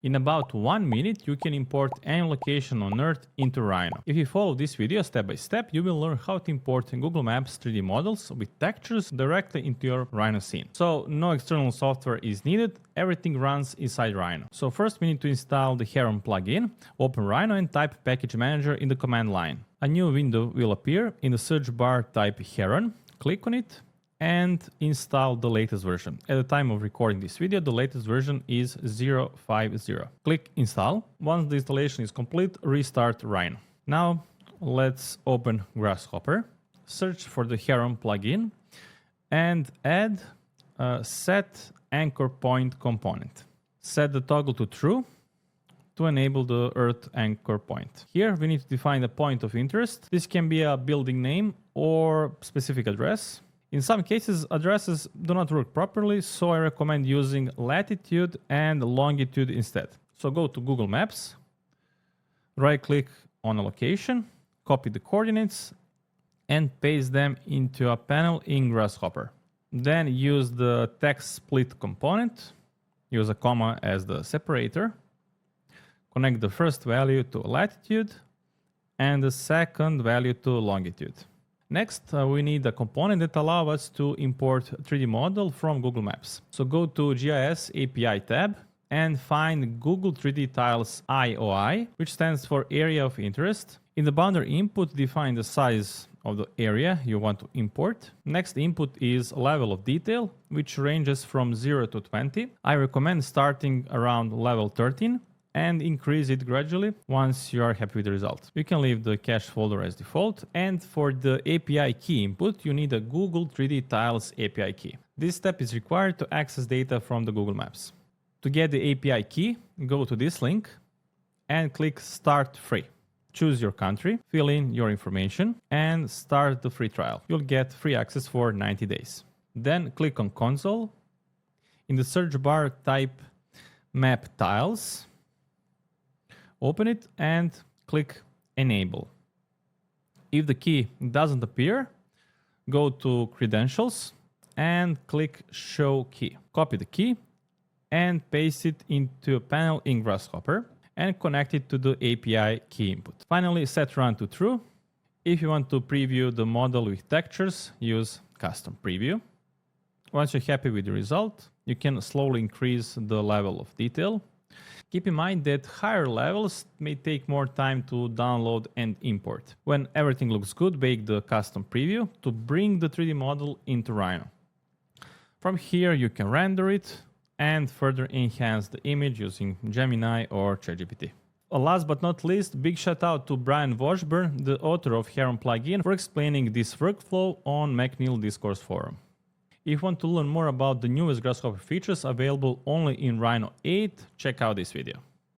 In about 1 minute, you can import any location on Earth into Rhino. If you follow this video step by step, you will learn how to import Google Maps 3D models with textures directly into your Rhino scene. So no external software is needed, everything runs inside Rhino. So first we need to install the Heron plugin, open Rhino and type package manager in the command line. A new window will appear. In the search bar type Heron, click on it, and install the latest version. At the time of recording this video, the latest version is 0.50. Click install. Once the installation is complete, restart Rhino. Now let's open Grasshopper, search for the Heron plugin, and add a set anchor point component. Set the toggle to true to enable the Earth anchor point. Here we need to define a point of interest. This can be a building name or specific address. In some cases, addresses do not work properly, so I recommend using latitude and longitude instead. So go to Google Maps, right-click on a location, copy the coordinates, and paste them into a panel in Grasshopper. Then use the text split component, use a comma as the separator, connect the first value to latitude and the second value to longitude. Next, we need a component that allows us to import 3D model from Google Maps. So go to GIS API tab and find Google 3D Tiles IOI, which stands for Area of Interest. In the boundary input, define the size of the area you want to import. Next input is level of detail, which ranges from 0 to 20. I recommend starting around level 13. And increase it gradually once you are happy with the result. You can leave the cache folder as default, and for the API key input, you need a Google 3D Tiles API key. This step is required to access data from the Google Maps. To get the API key, go to this link and click Start Free. Choose your country, fill in your information, and start the free trial. You'll get free access for 90 days. Then click on Console. In the search bar, type Map Tiles. Open it and click Enable. If the key doesn't appear, go to Credentials and click Show Key. Copy the key and paste it into a panel in Grasshopper and connect it to the API key input. Finally, set Run to True. If you want to preview the model with textures, use Custom Preview. Once you're happy with the result, you can slowly increase the level of detail. Keep in mind that higher levels may take more time to download and import. When everything looks good, bake the custom preview to bring the 3D model into Rhino. From here, you can render it and further enhance the image using Gemini or ChatGPT. Last but not least, big shout out to Brian Washburn, the author of Heron plugin, for explaining this workflow on McNeil Discourse forum. If you want to learn more about the newest Grasshopper features available only in Rhino 8, check out this video.